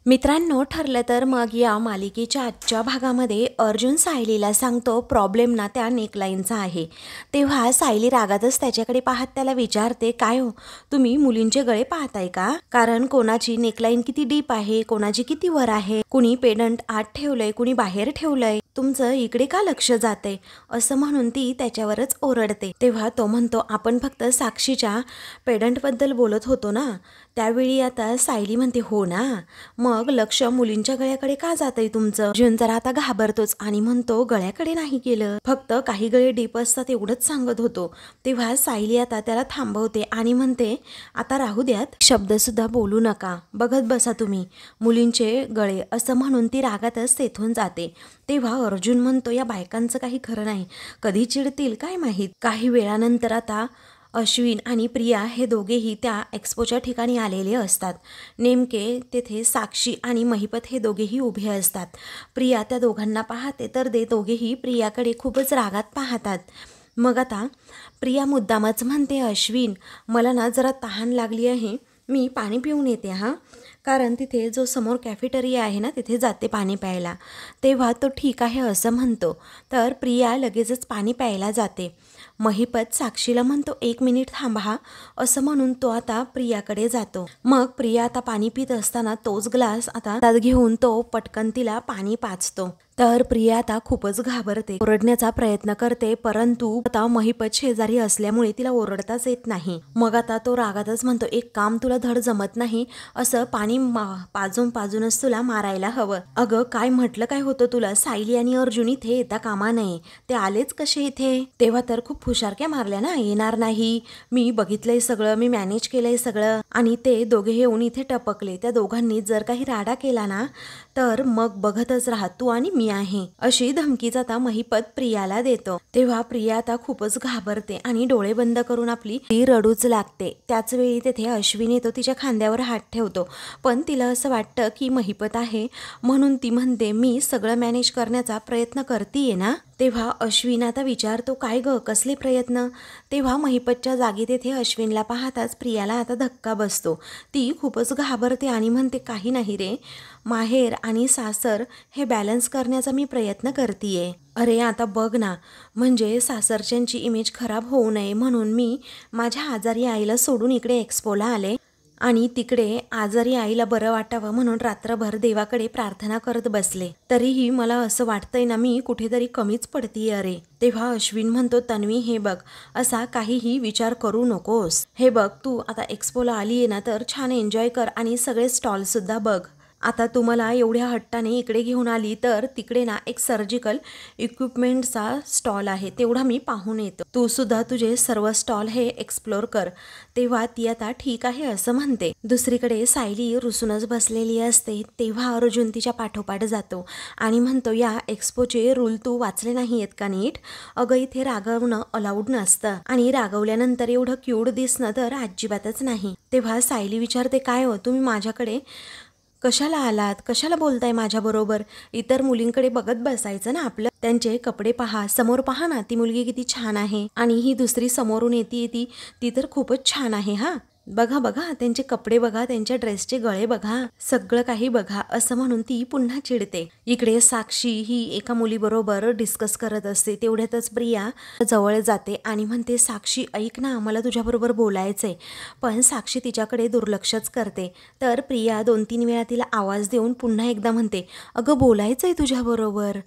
मित्रांनो, ठरलं तर मग या मालिकेच्या आजच्या भागामध्ये अर्जुन सायलीला सांगतो प्रॉब्लेम ना त्या नेकलाईनचा आहे। तेव्हा सायली रागातच त्याच्याकडे पाहत त्याला विचारते, काय हो तुम्ही मुलींचे गळे पाहताय का? कारण कोणाची नेकलाईन किती डीप आहे, कोणाची किती वर आहे, कुणी पेडंट आत ठेवलंय, कुणी बाहेर ठेवलंय, तुमचं इकडे का लक्ष जाते असं म्हणून ती त्याच्यावरच ओरडते। तेव्हा तो म्हणतो, आपण फक्त साक्षीच्या पेडंटबद्दल बोलत होतो ना। त्यावेळी आता सायली म्हणते, हो ना, मग लक्ष मुलींच्या गळ्याकडे का जातंय तुमचं? अर्जुन जरा आता घाबरतोच आणि म्हणतो, गळ्याकडे नाही गेलं, फक्त काही गळे डीप असतात एवढंच सांगत होतो। तेव्हा सायली आता त्याला थांबवते आणि म्हणते, आता राहू द्यात, शब्द सुद्धा बोलू नका, बघत बसा तुम्ही मुलींचे गळे असं म्हणून ती रागातच तेथून जाते। तेव्हा अर्जुन म्हणतो, या बायकांचं काही खरं नाही, कधी चिडतील काय माहीत। काही वेळानंतर आता अश्विन आणि प्रिया हे दोघेही त्या एक्स्पोच्या ठिकाणी आलेले असतात। नेमके तेथे साक्षी आणि महिपत हे दोघेही उभे असतात। प्रिया त्या दोघांना पाहते तर ते दोघेही प्रियाकडे खूपच रागात पाहतात। मग आता प्रिया मुद्दामच म्हणते, अश्विन मला ना जरा तहान लागली आहे, मी पाणी पिऊन येते हां, कारण तिथे जो समोर कॅफेटेरिया आहे ना तिथे जाते पाणी प्यायला। तेव्हा तो ठीक आहे असं म्हणतो, तर प्रिया लगेचच पाणी प्यायला जाते। महिपत साक्षीला म्हणतो, 1 मिनिट थांबा असं म्हणून तो आता प्रियाकडे जातो। मग प्रिया आता पाणी पित असताना तोच ग्लास आता हातात घेऊन तो पटकन तिला पाणी पाजतो। तर प्रिया आता खूपच घाबरते, ओरडण्याचा प्रयत्न करते, परंतु आता महिपत शेजारी असल्यामुळे तिला ओरडताच येत नाही। मग आता तो रागातच म्हणतो, एक काम तुला धड जमत नाही, असं पाणी पाजून पाजूनच तुला मारायला हवं। अगं काय म्हटलं काय होतं तुला, सायली आणि अर्जुन इथे येता कामा नये, ते आलेच कसे इथे? तेव्हा तर खूप हुशारक्या मारल्या ना, येणार नाही, मी बघितलंय सगळं, मी मॅनेज केलंय सगळं, आणि ते दोघे येऊन इथे टपकले। त्या दोघांनी जर काही राडा केला ना तर मग बघतच राहा तू आणि मी आहे, अशी धमकीच आता महिपत प्रियाला देतो। तेव्हा प्रिया आता खूपच घाबरते आणि डोळे बंद करून आपली ती रडूच लागते। त्याच वेळी तेथे अश्विन येतो, तिच्या खांद्यावर हात ठेवतो, पण तिला असं वाटतं की महिपत आहे म्हणून ती म्हणते, मी सगळं मॅनेज करण्याचा प्रयत्न करतीये ना। तेव्हा अश्विन आता विचारतो, काय ग कसले प्रयत्न? तेव्हा महिपतच्या जागी तेथे अश्विनला पाहताच प्रियाला आता धक्का बसतो। ती खूपच घाबरते आणि म्हणते, काही नाही रे, माहेर आणि सासर हे बॅलन्स करण्याचा मी प्रयत्न करतीये। अरे आता बघ ना, म्हणजे सासरच्यांची इमेज खराब होऊ नये म्हणून मी माझ्या आजारी आईला सोडून इकडे एक्स्पोला आले आणि तिकडे आजारी आईला बरं वाटावं म्हणून रात्रभर देवाकडे प्रार्थना करत बसले, तरीही मला असं वाटतंय ना मी कुठेतरी कमीच पडतीये अरे। तेव्हा अश्विन म्हणतो, तन्वी हे बघ, असा काहीही विचार करू नकोस, हे बघ तू आता एक्स्पोला आलीये ना तर छान एन्जॉय कर आणि सगळे स्टॉल सुद्धा बघ। आता तुम्हाला एवढ्या हट्टाने इकडे घेऊन आली तर तिकडे ना एक सर्जिकल इक्विपमेंटचा स्टॉल आहे, तेवढा मी पाहून येतो, तू सुद्धा तुझे सर्व स्टॉल हे एक्सप्लोर कर। तेव्हा ती आता ठीक आहे असं म्हणते। दुसरीकडे सायली रुसूनच बसलेली असते। तेव्हा अर्जुन तिच्या पाठोपाठ जातो आणि म्हणतो, या एक्स्पोचे रूल तू वाचले नाही आहेत का नीट? अगं इथे रागवणं अलाउड नसतं आणि रागवल्यानंतर एवढं क्यूट दिसणं तर अजिबातच नाही। तेव्हा सायली विचारते, काय हो तुम्ही माझ्याकडे कशाला आलात, कशाला बोलताय माझ्याबरोबर? इतर मुलींकडे बघत बसायचं ना आपलं, त्यांचे कपडे पहा, समोर पहा ना ती मुलगी किती छान आहे, आणि ही दुसरी समोरून येते ती तर खूपच छान आहे हा, बघा बघा त्यांचे कपडे बघा, त्यांच्या ड्रेसचे गळे बघा, सगळं काही बघा, असं म्हणून ती पुन्हा चिडते। इकडे साक्षी ही एका मुलीबरोबर डिस्कस करत असते। तेवढ्यातच प्रिया जवळ जाते आणि म्हणते, साक्षी ऐक ना, मला तुझ्याबरोबर बोलायचंय, पण साक्षी तिच्याकडे दुर्लक्षच करते। तर प्रिया 2-3 वेळा तिला आवाज देऊन पुन्हा एकदा म्हणते, अगं बोलायचंय तुझ्याबरोबर।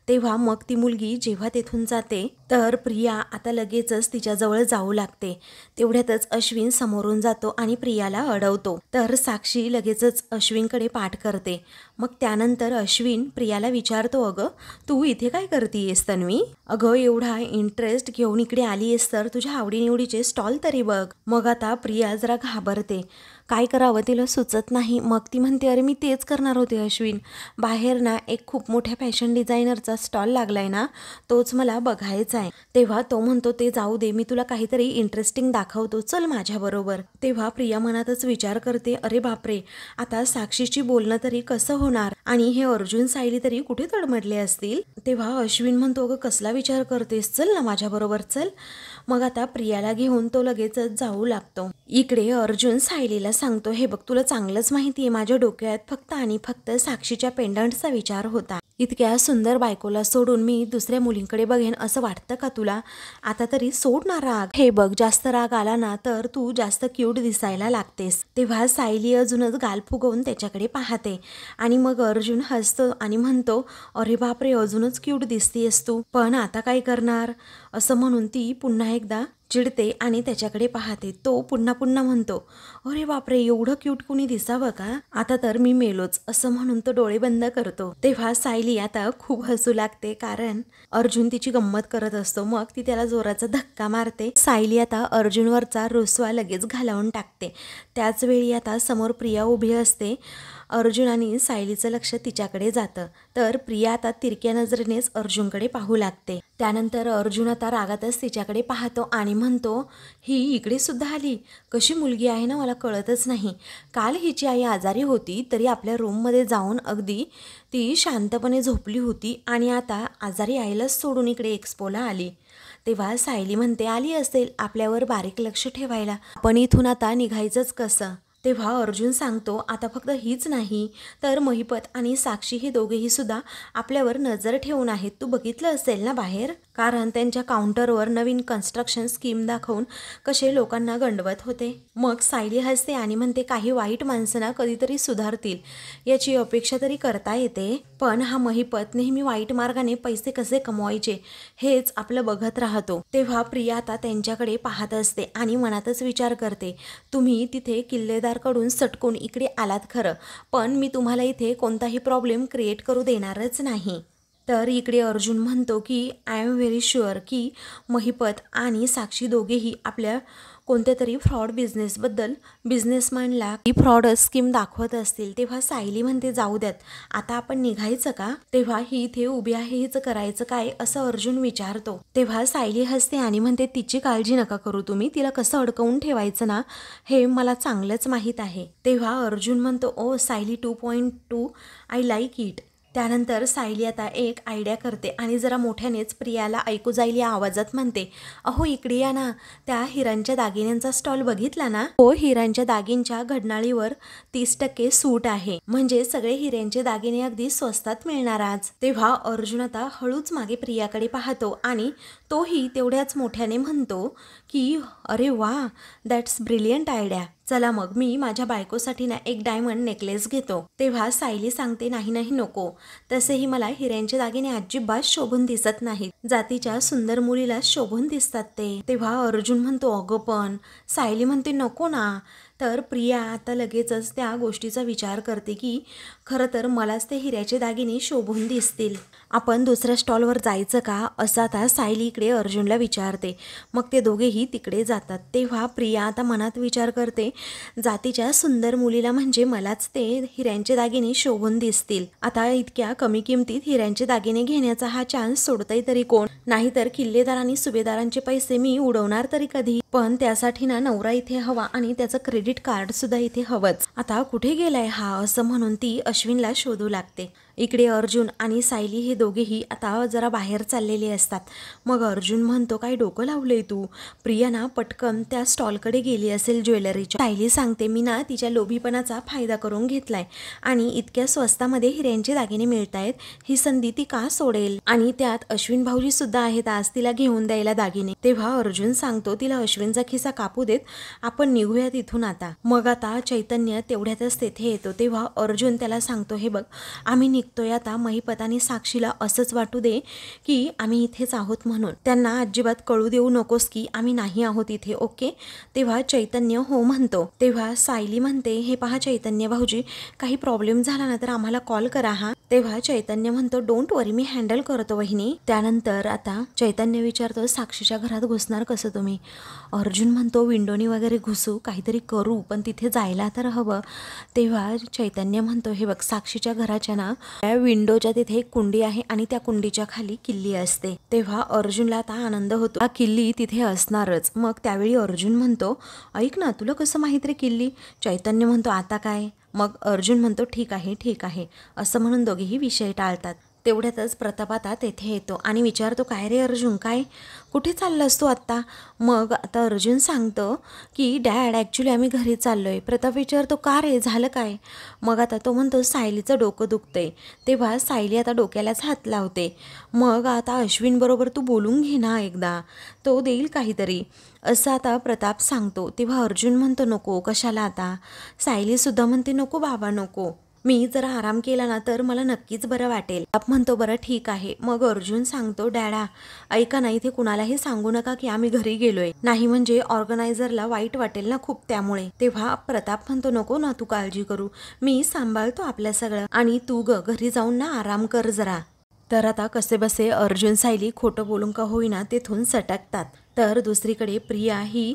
तेव्हा मग ती मुलगी जेव्हा तेथून जाते तर प्रिया आता लगेचच तिच्याजवळ जाऊ लागते। तेवढ्यातच अश्विन समोरून जातो आणि प्रियाला अडवतो, तर साक्षी लगेचच अश्विनकडे पाठ करते। मग त्यानंतर अश्विन प्रियाला विचारतो, अगं तू इथे काय करतीयेस तन्वी? अगं एवढा इंटरेस्ट घेऊन इकडे आलीयेस तर तुझ्या आवडीनिवडीचे स्टॉल तरी बघ। मग आता प्रिया जरा घाबरते, काय करावं तिला सुचत नाही। मग ती म्हणते, अरे मी तेच करणार होते अश्विन, बाहेर ना एक खूप मोठ्या फॅशन डिझायनरचा स्टॉल लागलाय ना, तोच मला बघायचा आहे। तेव्हा तो म्हणतो, ते जाऊ दे, मी तुला काहीतरी इंटरेस्टिंग दाखवतो, चल माझ्याबरोबर। तेव्हा प्रिया मनातच विचार करते, अरे बापरे, आता साक्षीची बोलणं तरी कसं होणार, आणि हे अर्जुन सायली तरी कुठे तडमडले असतील। तेव्हा अश्विन म्हणतो, अगं कसला विचार करतेस, चल ना माझ्याबरोबर चल. मग आता प्रियाला घेऊन तो लगेचच जाऊ लागतो. इकडे अर्जुन सायलीला सांगतो, हे बघ तुला चांगलंच माहिती आहे माझ्या डोक्यात फक्त आणि फक्त साक्षीच्या पेंडंटचा विचार होता. इतक्या सुंदर बायकोला सोडून मी दुसऱ्या मुलींकडे बघेन असं वाटतं का तुला? आता तरी सोड ना राग. हे बघ जास्त राग आला ना तर तू जास्त क्यूट दिसायला लागतेस. तेव्हा सायली अजूनच गाल फुगवून त्याच्याकडे पाहते आणि मग अर्जुन हसतो आणि म्हणतो, अरे बापरे अजूनच क्यूट दिसतीयस तू, पण आता काय करणार? असं म्हणून ती पुन्हा एकदा चिडते आणि त्याच्याकडे पाहते. तो पुन्हा पुन्हा म्हणतो, अरे बापरे एवढं क्यूट कुणी दिसावं का? आता तर मी मेलोच. असं म्हणून तो डोळे बंद करतो. तेव्हा सायली आता खूप हसू लागते कारण अर्जुन तिची गंमत करत असतो. मग ती त्याला जोराचा धक्का मारते. सायली आता अर्जुनवरचा रुसवा लगेच घालवून टाकते. त्याच वेळी आता समोर प्रिया उभी असते. अर्जुन आणि सायलीचं लक्ष तिच्याकडे जातं तर प्रिया आता तिरक्या नजरेनेच अर्जुनकडे पाहू लागते. त्यानंतर अर्जुन आता रागातच तिच्याकडे पाहतो आणि म्हणतो, ही इकडे सुद्धा आली, कशी मुलगी आहे ना मला कळतच नाही. काल हिची आई आजारी होती तरी आपल्या रूममध्ये जाऊन अगदी ती शांतपणे झोपली होती आणि आता आजारी आईलाच सोडून इकडे एक्स्पोला आली. तेव्हा सायली म्हणते, आली असेल आपल्यावर बारीक लक्ष ठेवायला, पण इथून आता निघायचंच कसं? तेव्हा अर्जुन सांगतो, आता फक्त हीच नाही तर महिपत आणि साक्षी हे दोघेही सुद्धा आपल्यावर नजर ठेवून आहेत. तू बघितलं असेल ना बाहेर, कारण त्यांच्या काउंटरवर नवीन कन्स्ट्रक्शन स्कीम दाखवून कसे लोकांना गंडवत होते. मग सायली हसते आणि म्हणते, काही वाईट माणसांना कधीतरी सुधारतील याची अपेक्षा तरी करता येते, पण हा महिपत नेहमी वाईट मार्गाने पैसे कसे कमवायचे हेच आपलं बघत राहतो. तेव्हा प्रिया आता त्यांच्याकडे पाहत असते आणि मनातच विचार करते, तुम्ही तिथे किल्लेदारकडून सटकून इकडे आलात खरं, पण मी तुम्हाला इथे कोणताही प्रॉब्लेम क्रिएट करू देणारच नाही. तर इकडे अर्जुन म्हणतो की आय एम व्हेरी शुअर की महिपत आणि साक्षी दोघेही आपल्या कोणत्या तरी फ्रॉड बिझनेसबद्दल बिझनेसमॅनला ही फ्रॉड स्कीम दाखवत असतील. तेव्हा सायली म्हणते, जाऊ द्यात, आता आपण निघायचं का? तेव्हा ही इथे उभी आहे, हिचं करायचं काय असं अर्जुन विचारतो. तेव्हा सायली हसते आणि म्हणते, तिची काळजी नका करू तुम्ही, तिला कसं अडकवून ठेवायचं ना हे मला चांगलंच माहीत आहे. तेव्हा अर्जुन म्हणतो, ओ सायली 2.2 आय लाईक इट. त्यानंतर सायली आता एक आयडिया करते आणि जरा मोठ्यानेच प्रियाला ऐकू जाईल या आवाजात म्हणते, अहो इकडे या ना, त्या हिरांच्या दागिन्यांचा स्टॉल बघितला ना? हो, हिरांच्या दागिन्यांच्या घडणाळीवर 30% सूट आहे, म्हणजे सगळे हिऱ्यांचे दागिने अगदी स्वस्तात मिळणार आज. तेव्हा अर्जुन आता हळूच मागे प्रियाकडे पाहतो आणि तोही तेवढ्याच मोठ्याने म्हणतो की अरे वा, दॅट्स ब्रिलियंट आयडिया. चला मग मी माझ्या बायकोसाठी ना एक डायमंड नेकलेस घेतो. तेव्हा सायली सांगते, नाही नाही नको, तसेही मला हिऱ्यांचे दागिने अजिबात शोभून दिसत नाहीत, जातीच्या सुंदर मुलीला शोभून दिसतात ते. तेव्हा अर्जुन म्हणतो, अगं पण. सायली म्हणते, नको ना. तर प्रिया आता लगेचच त्या गोष्टीचा विचार करते की खरं तर मलाच ते हिऱ्याचे दागिने शोभून दिसतील, आपण दुसऱ्या स्टॉलवर जायचं का असं आता सायली इकडे अर्जुनला विचारते. मग ते दोघेही तिकडे जातात. तेव्हा प्रिया आता मनात विचार करते, जातीच्या सुंदर मुलीला म्हणजे मलाच ते हिऱ्यांचे दागिने शोभून दिसतील. आता इतक्या कमी किमतीत हिऱ्यांचे दागिने घेण्याचा हा चान्स सोडताय तरी कोण? नाहीतर किल्लेदार आणि सुभेदारांचे पैसे मी उडवणार तरी कधी? पण त्यासाठी ना नवरा इथे हवा आणि त्याचं क्रेडिट कार्ड सुद्धा इथे हवंच. आता कुठे गेलाय हा असं म्हणून ती अश्विनला शोधू लागते. इकडे अर्जुन आणि सायली हे दोघेही आता जरा बाहेर चाललेले असतात. मग अर्जुन म्हणतो, काय डोकं लावलंय तू? प्रिया ना पटकन त्या स्टॉलकडे गेली असेल ज्वेलरीच्या. सायली सांगते, मी ना तिच्या लोभीपणाचा फायदा करून घेतलाय आणि इतक्या स्वस्तामध्ये हिऱ्यांचे दागिने मिळतायत, ही संधी ती का सोडेल? आणि त्यात अश्विन भाऊजी सुद्धा आहेत आज तिला घेऊन द्यायला दागिने. तेव्हा अर्जुन सांगतो, तिला अश्विनचा खिसा कापू देत, आपण निघूयात इथून आता. मग आता चैतन्य तेवढ्यातच तेथे येतो. तेव्हा अर्जुन त्याला सांगतो, हे बघ, आम्ही निघतोय आता, महिपत आणि साक्षीला असंच वाटू दे की आम्ही इथेच आहोत म्हणून, त्यांना अजिबात कळू देऊ नकोस की आम्ही नाही आहोत इथे, ओके? तेव्हा चैतन्य हो म्हणतो. तेव्हा सायली म्हणते, हे पहा चैतन्य भाऊजी, काही प्रॉब्लेम झाला ना तर आम्हाला कॉल करा हा. तेव्हा चैतन्य म्हणतो, डोंट वरी, मी हँडल करतो वहिनी. त्यानंतर आता चैतन्य विचारतो, साक्षीच्या घरात घुसणार कसं तुम्ही? अर्जुन म्हणतो, विंडोनी वगैरे घुसू, काहीतरी करू, पण तिथे जायला तर हवं. तेव्हा चैतन्य म्हणतो, हे बघ, साक्षीच्या घराच्या ना त्या विंडोच्या तिथे एक कुंडी आहे आणि त्या कुंडीच्या खाली किल्ली असते. तेव्हा अर्जुनला आता आनंद होतो, हा किल्ली तिथे असणारच. मग त्यावेळी अर्जुन म्हणतो, ऐक ना, तुला कसं माहित रे किल्ली? चैतन्य म्हणतो, आता काय? मग अर्जुन म्हणतो, ठीक आहे ठीक आहे असं म्हणून दोघेही विषय टाळतात. तेवढ्यातच प्रताप आता तेथे येतो आणि विचारतो, काय रे अर्जुन, काय कुठे चाललास तू आत्ता? मग आता अर्जुन सांगतो की डॅड ॲक्च्युली आम्ही घरी चाललो आहे. प्रताप विचारतो, का रे, झालं काय? मग आता तो म्हणतो, सायलीचं डोकं दुखतंय. तेव्हा सायली आता डोक्यालाच हात लावते. मग आता अश्विनबरोबर तू बोलून घे ना एकदा, तो देईल काहीतरी, असं आता प्रताप सांगतो. तेव्हा अर्जुन म्हणतो, नको, कशाला आता. सायलीसुद्धा म्हणते, नको बाबा नको, मी जरा आराम केला ना तर मला नक्कीच बरं वाटेल. आप म्हणतो, बरं ठीक आहे. मग अर्जुन सांगतो, डॅडा ऐका ना, इथे कुणालाही सांगू नका की आम्ही घरी गेलोय, नाही म्हणजे ऑर्गनायझरला वाईट वाटेल ना खूप त्यामुळे. तेव्हा प्रताप म्हणतो, नको ना तू काळजी करू, मी सांभाळतो आपलं सगळं, आणि तू घरी जाऊन ना आराम कर जरा. तर आता कसेबसे अर्जुन सायली खोटं बोलून का होईना तेथून सटकतात. तर दुसरीकडे प्रिया ही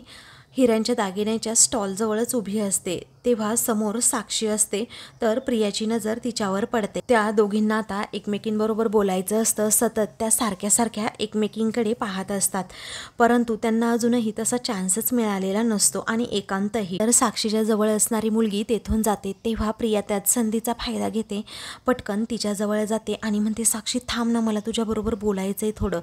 हिऱ्यांच्या दागिन्याच्या स्टॉलजवळच उभी असते. तेव्हा समोर साक्षी असते. तर प्रियाची नजर तिच्यावर पडते. त्या दोघींना आता एकमेकींबरोबर बोलायचं असतं. सतत त्या सारख्या सारख्या एकमेकींकडे पाहत असतात, परंतु त्यांना अजूनही तसा चान्सच मिळालेला नसतो आणि एकांतही. तर साक्षीच्या जवळ असणारी मुलगी तेथून जाते. तेव्हा प्रिया त्याच संधीचा फायदा घेते, पटकन तिच्याजवळ जाते आणि म्हणते, साक्षी थांब ना, मला तुझ्याबरोबर बोलायचंय थोडं.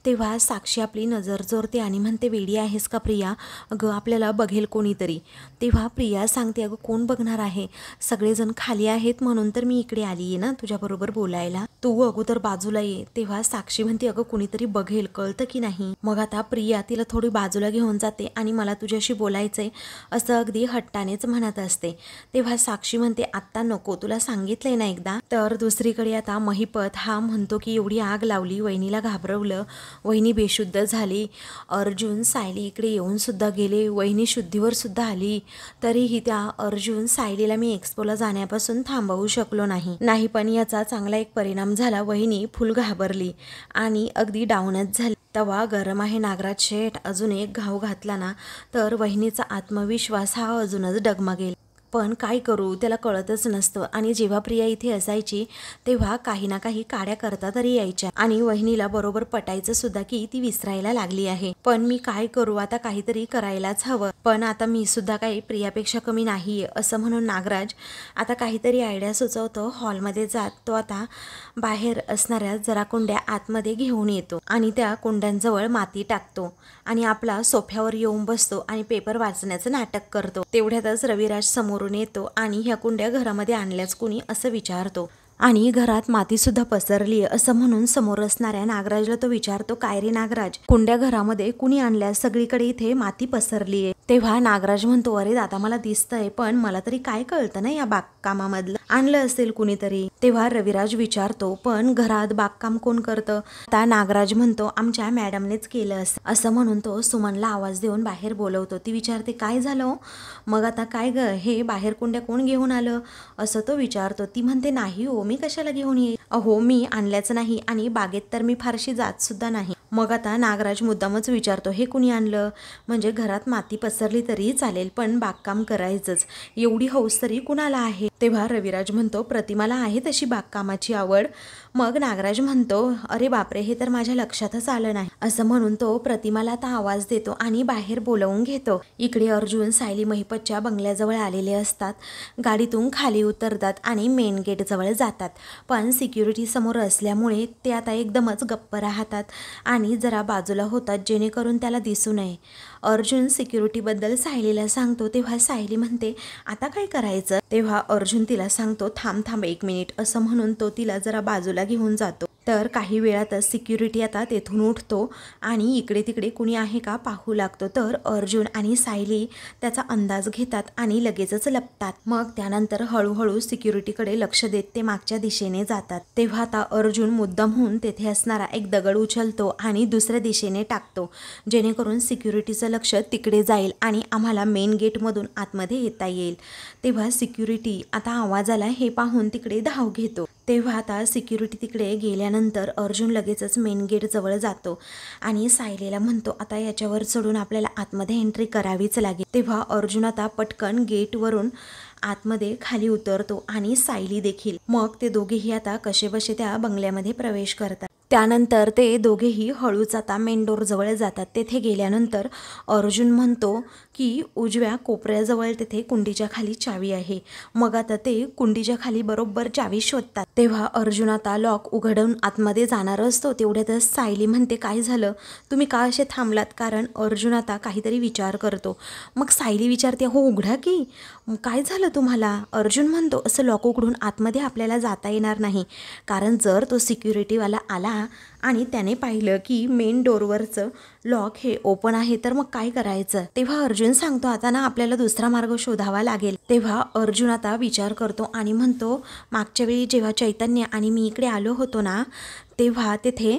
तेव्हा साक्षी आपली नजर जोरते आणि म्हणते, वेडी आहेस का प्रिया, अगं आपल्याला बघेल कोणीतरी. तेव्हा प्रिया सांगते, अगं कोण बघणार आहे, सगळेजण खाली आहेत म्हणून तर मी इकडे आली आहे ना तुझ्याबरोबर बोलायला, तू अगोदर बाजूला ये. तेव्हा साक्षी म्हणते, अगं कुणीतरी बघेल, कळतं की नाही. मग आता प्रिया तिला थोडी बाजूला घेऊन जाते आणि मला तुझ्याशी बोलायचंय असं अगदी हट्टानेच म्हणत असते. तेव्हा साक्षी म्हणते, आत्ता नको, तुला सांगितलंय ना एकदा. तर दुसरीकडे आता महिपत हा म्हणतो की एवढी आग लावली, वहिनीला घाबरवलं, वहिनी बेशुद्ध झाली, अर्जुन सायली इकडे येऊन सुद्धा गेले, वहिनी शुद्धीवर सुद्धा आली, तरीही त्या अर्जुन सायलीला मी एक्सपोला जाण्यापासून थांबवू शकलो नाही. पण याचा चांगला एक परिणाम झाला, वहिनी फुल घाबरली आणि अगदी डाऊनच झाली. तवा गरम आहे नागराज शेठ, अजून एक घाव घातला ना तर वहिनीचा आत्मविश्वास हा अजूनच डगमगेल. पण काय करू, त्याला कळतच नसतं. आणि जेव्हा प्रिया इथे असायची तेव्हा काही ना काही काड्या करता तरी यायच्या आणि वहिनीला बरोबर पटायचं सुद्धा की ती विसरायला लागली आहे. पण मी काय करू, आता काहीतरी करायलाच हवं. पण आता मी सुद्धा काही प्रियापेक्षा कमी नाहीये असं म्हणून नागराज आता काहीतरी आयडिया सुचवतो. हॉलमध्ये जात तो आता बाहेर असणाऱ्या जरा कुंड्या आतमध्ये घेऊन येतो आणि त्या कुंड्यांजवळ माती टाकतो आणि आपला सोफ्यावर येऊन बसतो आणि पेपर वाचण्याचं नाटक करतो. तेवढ्यातच रविराज समोरून येतो आणि ह्या कुंड्या घरामध्ये आणल्याच कुणी असं विचारतो आणि घरात माती सुद्धा पसरली आहे असं म्हणून समोर असणाऱ्या नागराजला तो विचारतो, काय रे नागराज, कुंड्या घरामध्ये कुणी आणल्या, सगळीकडे इथे माती पसरली आहे. तेव्हा नागराज म्हणतो, अरे दादा मला दिसतंय, पण मला तरी काय कळतं ना या बागकामामधलं, आणलं असेल कुणीतरी. तेव्हा रविराज विचारतो, पण घरात बागकाम कोण करतं? आता नागराज म्हणतो, आमच्या मॅडमनेच केलं असं म्हणून तो सुमनला आवाज देऊन बाहेर बोलवतो. ती विचारते, काय झालं? मग आता काय ग, हे बाहेर कुंड्या कोण घेऊन आलं असं तो विचारतो. ती म्हणते, नाही हो, मी कशाला घेऊन येईल, अहो मी आणल्याच नाही आणि बागेत तर मी फारशी जात सुद्धा नाही. मग आता नागराज मुद्दामच विचारतो, हे कुणी आणलं, म्हणजे घरात माती पसरली तरी चालेल पण बागकाम करायचंच, एवढी हौस तरी कुणाला आहे? तेव्हा रविराज म्हणतो, प्रतिमाला आहे तशी बागकामाची आवड. मग नागराज म्हणतो, अरे बापरे, हे तर माझ्या लक्षातच आलं नाही असं म्हणून तो प्रतिमाला आता आवाज देतो आणि बाहेर बोलवून घेतो. इकडे अर्जुन सायली महिपतच्या बंगल्याजवळ आलेले असतात. गाडीतून खाली उतरतात आणि मेन गेट जवळ जातात, पण सिक्युरिटी समोर असल्यामुळे ते आता एकदमच गप्प राहतात आणि जरा बाजूला होतात जेणेकरून त्याला दिसू नये. अर्जुन सिक्युरिटीबद्दल सायलीला सांगतो. तेव्हा सायली म्हणते, आता काय करायचं? तेव्हा अर्जुन तिला सांगतो, थांब 1 मिनिट असं म्हणून तो तिला जरा बाजूला घेऊन जातो. तर काही वेळातच सिक्युरिटी आता तेथून उठतो आणि इकडे तिकडे कुणी आहे का पाहू लागतो. तर अर्जुन आणि सायली त्याचा अंदाज घेतात आणि लगेचच लपतात. मग त्यानंतर हळूहळू सिक्युरिटीकडे लक्ष देत ते मागच्या दिशेने जातात. तेव्हा आता अर्जुन मुद्दामहून तेथे असणारा एक दगड उचलतो आणि दुसऱ्या दिशेने टाकतो जेणेकरून सिक्युरिटीचं लक्ष तिकडे जाईल आणि आम्हाला मेन गेटमधून आतमध्ये येता येईल. तेव्हा सिक्युरिटी आता आवाजाला हे पाहून तिकडे धाव घेतो. तेव्हा आता सिक्युरिटी तिकडे गेल्यानंतर अर्जुन लगेचच मेन गेट जवळ जातो आणि सायलीला म्हणतो, आता याच्यावर चढून आपल्याला आतमध्ये एंट्री करावीच लागेल. तेव्हा अर्जुन आता पटकन गेटवरून आतमध्ये खाली उतरतो आणि सायली देखील. मग ते दोघेही आता कसेबसे त्या बंगल्यामध्ये प्रवेश करतात. त्यानंतर ते दोघेही हळूच आता मेन डोरजवळ जातात. तेथे गेल्यानंतर अर्जुन म्हणतो की उजव्या कोपऱ्याजवळ तेथे कुंडीच्या खाली चावी आहे. मग आता ते कुंडीच्या खाली बरोबर चावी शोधतात. तेव्हा अर्जुन आता लॉक उघडून आतमध्ये जाणार असतो. तेवढ्यातच सायली म्हणते, काय झालं, तुम्ही का असे थांबलात? कारण अर्जुन आता काहीतरी विचार करतो. मग सायली विचारते, हो उघडा की, काय झालं तुम्हाला? अर्जुन म्हणतो, असं लॉक उघडून आतमध्ये आपल्याला जाता येणार नाही, कारण जर तो सिक्युरिटीवाला आला आणि त्याने पाहिलं की मेन डोरवरचं लॉक हे ओपन आहे तर मग काय करायचं? तेव्हा अर्जुन सांगतो, आता ना आपल्याला दुसरा मार्ग शोधावा लागेल. तेव्हा अर्जुन आता विचार करतो आणि म्हणतो, मागच्या वेळी जेव्हा चैतन्य आणि मी इकडे आलो होतो ना, तेव्हा तेथे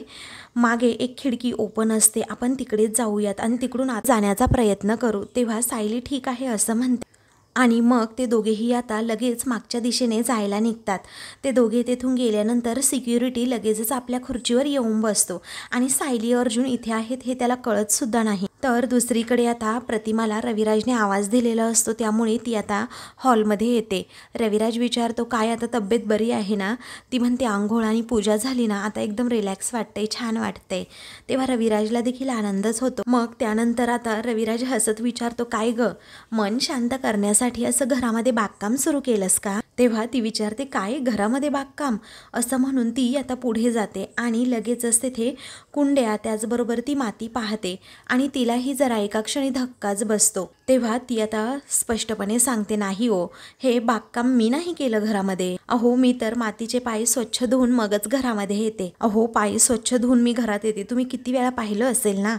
मागे एक खिडकी ओपन असते, आपण तिकडेच जाऊयात आणि तिकडून आत जाण्याचा प्रयत्न करू. तेव्हा सायली ठीक आहे असं म्हणते आणि मग ते दोघेही आता लगेच मागच्या दिशेने जायला निघतात. ते दोघे तेथून गेल्यानंतर सिक्युरिटी लगेचच आपल्या खुर्चीवर येऊन बसतो आणि सायली अर्जुन इथे आहेत हे त्याला कळत सुद्धा नाही. तर दुसरीकडे आता प्रतिमाला रविराजने आवाज दिलेला असतो, त्यामुळे ती आता हॉलमध्ये येते. रविराज विचारतो, काय आता तब्येत बरी आहे ना? ती म्हणते, आंघोळ आणि पूजा झाली ना, आता एकदम रिलॅक्स वाटतंय, छान वाटतंय. तेव्हा रविराजला देखील आनंदच होतो. मग त्यानंतर आता रविराज हसत विचारतो, काय ग, मन शांत करण्यासाठी असं घरामध्ये बागकाम सुरू केलंस का? तेव्हा ती विचारते, काय घरामध्ये बागकाम? असं म्हणून ती आता पुढे जाते आणि लगेचच तेथे कुंड्या त्याचबरोबर ती माती पाहते आणि तिलाही जरा एका क्षणी धक्काच बसतो. तेव्हा ती आता स्पष्टपणे सांगते, नाही हो, हे बागकाम मी नाही केलं घरामध्ये. अहो मी तर मातीचे पाय स्वच्छ धुवून मगच घरामध्ये येते. अहो पाय स्वच्छ धुवून मी घरात येते, तुम्ही किती वेळा पाहिलं असेल ना?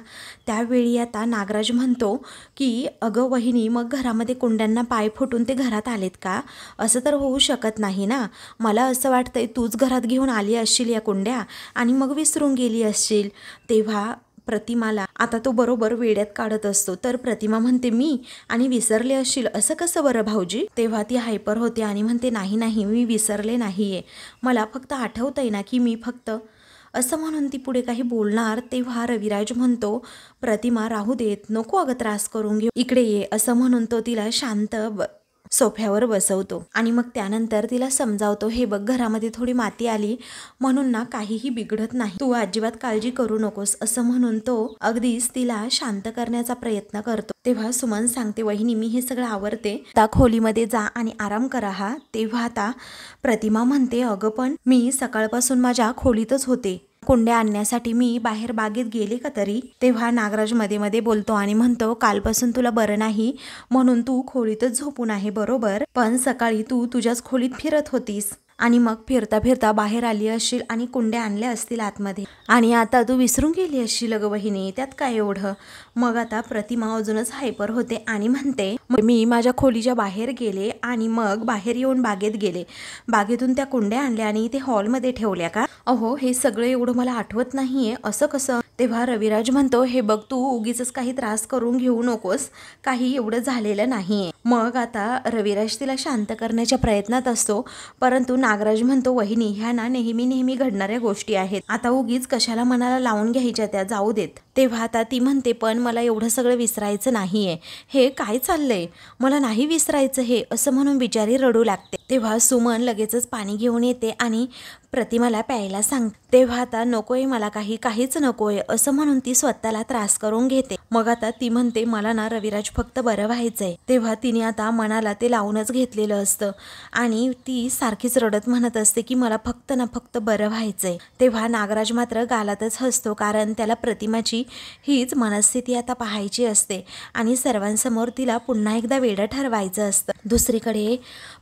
त्यावेळी आता नागराज म्हणतो की अगं वहिनी, मग घरामध्ये कुंड्यांना पाय फुटून ते घरात आलेत का? असं तर होऊ शकत नाही ना. मला असं वाटतंय तूच घरात घेऊन आली असशील या कुंड्या आणि मग विसरून गेली असशील. तेव्हा प्रतिमाला आता तो बरोबर वेड्यात काढत असतो. तर प्रतिमा म्हणते, मी आणि विसरले असशील असं कसं बरं भाऊजी? तेव्हा ती हायपर होते आणि म्हणते, नाही नाही, मी विसरले नाहीये, मला फक्त आठवतंय ना की मी फक्त, असं म्हणून ती पुढे काही बोलणार. तेव्हा रविराज म्हणतो, प्रतिमा राहू देत, नको अगं त्रास करून घेऊ, इकडे ये, असं म्हणून तो तिला शांत सोफ्यावर बसवतो आणि मग त्यानंतर तिला समजावतो, हे बघ घरामध्ये थोडी माती आली म्हणून ना काहीही बिघडत नाही, तू अजिबात काळजी करू नकोस, असं म्हणून तो अगदीच तिला शांत करण्याचा प्रयत्न करतो. तेव्हा सुमन सांगते, वहिनी मी हे सगळं आवरते, आता खोलीमध्ये जा आणि आराम करा हा. तेव्हा आता प्रतिमा म्हणते, अगं पण मी सकाळपासून माझ्या खोलीतच होते, कुंड्या आणण्यासाठी मी बाहेर बागेत गेले का तरी? तेव्हा नागराज मध्ये मध्ये बोलतो आणि म्हणतो, कालपासून तुला बरं नाही म्हणून तू खोलीतच झोपून आहे बरोबर, पण सकाळी तू तुझ्याच खोलीत फिरत होतीस आणि मग फिरता फिरता बाहेर आली असशील आणि कुंड्या आणल्या असतील आतमध्ये आणि आता तू विसरून गेली असशील अगं वहिनी, त्यात काय एवढं? मग आता प्रतिमा अजूनच हायपर होते आणि म्हणते, मी माझ्या खोलीच्या बाहेर गेले आणि मग बाहेर येऊन बागेत गेले, बागेतून त्या कुंड्या आणल्या आणि इथे हॉलमध्ये ठेवल्या का? अहो हे सगळं एवढं मला आठवत नाहीये, असं कसं? तेव्हा रविराज म्हणतो, हे बघ तू उगीच काही त्रास करून घेऊ नकोस, काही एवढं झालेलं नाहीये. मग आता रविराज तिला शांत करण्याच्या प्रयत्नात असतो, परंतु नागराज म्हणतो, वहिनी ह्या ना नेहमी घडणाऱ्या गोष्टी आहेत, आता उगीच कशाला मनाला लावून घ्यायच्या, त्या जाऊ देत. तेव्हा आता ती म्हणते, पण मला एवढं सगळं विसरायचं नाहीये, हे काय चाललंय, मला नाही विसरायचं हे, असं म्हणून बिचारी रडू लागते. तेव्हा सुमन लगेचच पाणी घेऊन येते आणि प्रतिमाला प्यायला सांगते. तेव्हा आता नकोय मला काहीच नकोय, असं म्हणून ती स्वतःला त्रास करून घेते. मग आता ती म्हणते, मला ना रविराज फक्त बरं व्हायचंय. तेव्हा तिने आता मनाला ते लावूनच घेतलेलं असतं आणि ती सारखीच रडत म्हणत असते की मला फक्त बरं व्हायचंय. तेव्हा नागराज मात्र गालातच हसतो, कारण त्याला प्रतिमाची हीच मनस्थिती आता पाहायची असते आणि सर्वांसमोर तिला पुन्हा एकदा वेडं ठरवायचं असतं. दुसरीकडे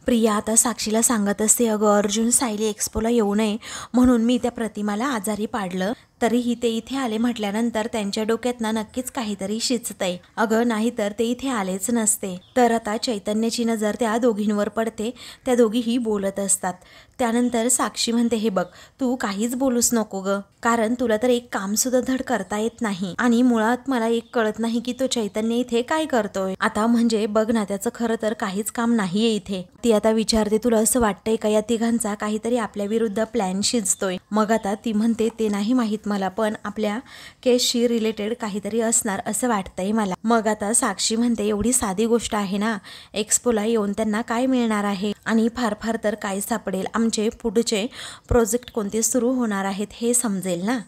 प्रिया आता साक्षीला सांगत असते, अगं अर्जुन सायली एक्स्पोला येऊ नये म्हणून मी त्या प्रतिमाला आजारी पाडलं, तरीही ते इथे आले म्हटल्यानंतर त्यांच्या डोक्यात ना नक्कीच काहीतरी शिजतंय. अगं नाही तर ते इथे आलेच नसते. तर आता चैतन्याची नजर त्या दोघींवर पडते, त्या दोघीही बोलत असतात. त्यानंतर साक्षी म्हणते, हे बघ तू काहीच बोलूच नको ग, कारण तुला तर एक काम सुद्धा धड करता येत नाही आणि मुळात मला एक कळत नाही की तो चैतन्य इथे काय करतोय. आता म्हणजे बघ ना, त्याचं खरं तर काहीच काम नाहीये इथे. ती आता विचारते, तुला असं वाटतंय का या तिघांचा काहीतरी आपल्या विरुद्ध प्लॅन शिजतोय? मग आता ती म्हणते, ते नाही माहित माहीत मला, पण आपल्या केसशी रिलेटेड काहीतरी असणार असं वाटतंय मला. मग आता साक्षी म्हणते एवढी साधी गोष्ट आहे ना, एक्सपोला येऊन त्यांना काय मिळणार आहे आणि फार फार तर काय सापडेल, आमचे पुढचे प्रोजेक्ट कोणते सुरू होणार आहेत हे समजेल ना,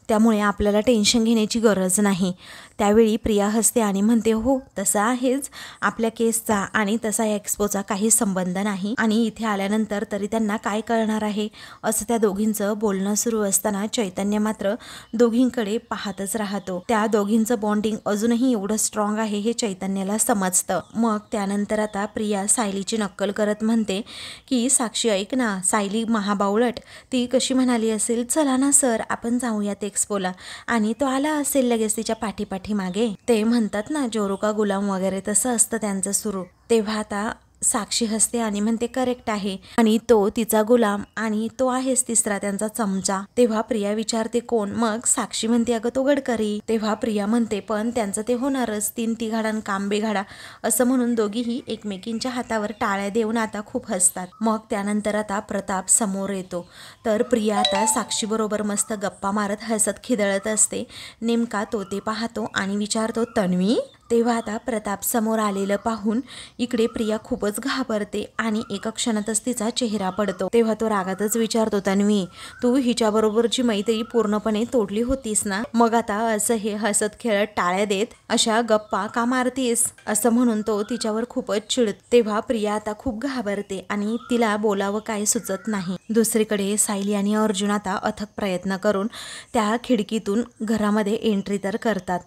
त्यामुळे आपल्याला टेन्शन घेण्याची गरज नाही. त्यावेळी प्रिया हसते आणि म्हणते हो तसं आहेच, आपल्या केसचा आणि तसा एक्सपोचा काही संबंध नाही आणि इथे आल्यानंतर तरी त्यांना काय कळणार आहे, असं त्या दोघींचं बोलणं सुरू असताना चैतन्य मात्र दोघींकडे पाहतच राहतो. त्या दोघींचं बॉन्डिंग अजूनही एवढं स्ट्रॉंग आहे हे चैतन्याला समजतं. मग त्यानंतर आता प्रिया सायलीची नक्कल करत म्हणते की साक्षी ऐक ना, सायली महाबावळट ती कशी म्हणाली असेल, चला ना सर आपण जाऊयात एक्सपोला, आणि तो आला असेल लगेच तिच्या पाठीपाठी मागे. ते म्हणतात ना जोरू का गुलाम वगैरे, तसं असतं त्यांचं सुरू. तेव्हा आता साक्षी हसते आणि म्हणते करेक्ट आहे, आणि तो तिचा गुलाम आणि तो आहेच तिसरा त्यांचा चमचा. तेव्हा प्रिया विचारते कोण, मग साक्षी म्हणते अगं तो गडकरी. तेव्हा प्रिया म्हणते पण त्यांचं ते होणारच, 3 तिघाडा काम बेघाडा, असं म्हणून दोघीही एकमेकींच्या हातावर टाळ्या देऊन आता खूप हसतात. मग त्यानंतर आता प्रताप समोर येतो, तर प्रिया आता साक्षी बरोबर मस्त गप्पा मारत हसत खिदळत असते. नेमका तो ते पाहतो आणि विचारतो तन्वी. तेव्हा आता प्रताप समोर आलेलं पाहून इकडे प्रिया खूपच घाबरते आणि एका क्षणातच तिचा चेहरा पडतो. तेव्हा तो रागातच विचारतो तन्वी, तू हिच्याबरोबरची मैत्री पूर्णपणे तोडली होतीस ना, मग आता असं हे हसत खेळत टाळ्या देत अशा गप्पा का मारतीस, असं म्हणून तो तिच्यावर खूपच चिडतो. तेव्हा प्रिया आता खूप घाबरते आणि तिला बोलावं काय सुचत नाही. दुसरीकडे सायली आणि अर्जुन आता अथक प्रयत्न करून त्या खिडकीतून घरामध्ये एंट्री तर करतात.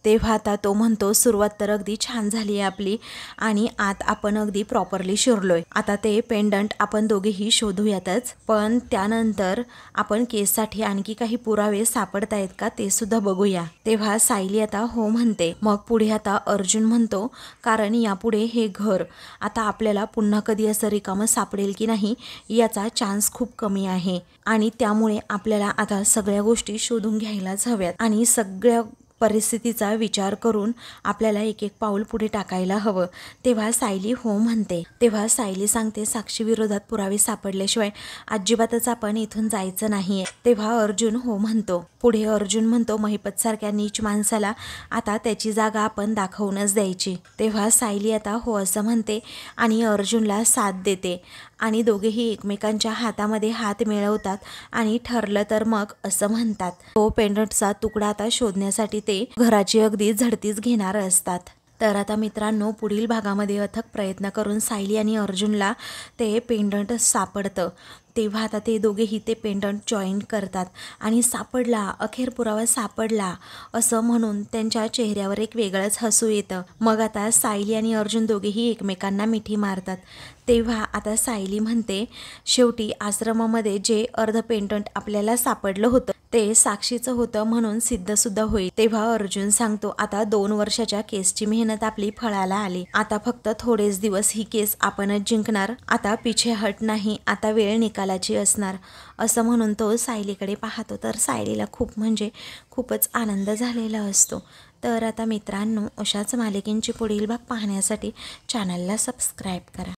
तेव्हा आता तो म्हणतो सुरुवात तर अगदी छान झाली आहे आपली आणि आत आपण अगदी प्रॉपरली शिरलोय. आता ते पेंडंट आपण दोघेही शोधूयातच, पण त्यानंतर आपण केससाठी आणखी काही पुरावे सापडतायत का ते सुद्धा बघूया. तेव्हा सायली आता हो म्हणते. मग पुढे आता अर्जुन म्हणतो कारण यापुढे हे घर आता आपल्याला पुन्हा कधी असं रिकामं सापडेल की नाही याचा चान्स खूप कमी आहे आणि त्यामुळे आपल्याला आता सगळ्या गोष्टी शोधून घ्यायलाच हव्यात आणि सगळ्या परिस्थितीचा विचार करून आपल्याला एक एक पाऊल पुढे टाकायला हवं. तेव्हा सायली हो म्हणते. तेव्हा सायली सांगते साक्षी विरोधात पुरावे सापडल्याशिवाय अजिबातच आपण इथून जायचं नाहीये. तेव्हा अर्जुन हो म्हणतो. पुढे अर्जुन म्हणतो महिपत सारख्या नीच माणसाला आता त्याची जागा आपण दाखवूनच द्यायची. तेव्हा सायली आता हो असं म्हणते आणि अर्जुनला साथ देते आणि दोघेही एकमेकांच्या हातामध्ये हात मिळवतात आणि ठरलं तर मग असं म्हणतात. तो पेंडंटचा तुकडा आता शोधण्यासाठी ते घराची अगदी झडतीच घेणार असतात. तर आता मित्रांनो पुढील भागामध्ये अथक प्रयत्न करून सायली आणि अर्जुनला ते पेंडंट सापडतं. तेव्हा आता ते दोघेही ते पेंडंट जॉईन करतात आणि सापडला, अखेर पुरावा सापडला असं म्हणून त्यांच्या चेहऱ्यावर एक वेगळंच हसू येतं. मग आता सायली आणि अर्जुन दोघेही एकमेकांना मिठी मारतात. तेव्हा आता सायली म्हणते शेवटी आश्रमामध्ये जे अर्ध पेंडंट आपल्याला सापडलं होतं ते साक्षीचं होतं म्हणून सिद्धसुद्धा होईल. तेव्हा अर्जुन सांगतो आता 2 वर्षाच्या केसची मेहनत आपली फळाला आली, आता फक्त थोडेच दिवस ही केस आपणच जिंकणार, आता पिछे हट नाही, आता वेळ निकालाची असणार, असं म्हणून तो सायलीकडे पाहतो. तर सायलीला खूप म्हणजे खूपच आनंद झालेला असतो. तर आता मित्रांनो अशाच मालिकेंची पुढील भाग पाहण्यासाठी चॅनलला सबस्क्राईब करा.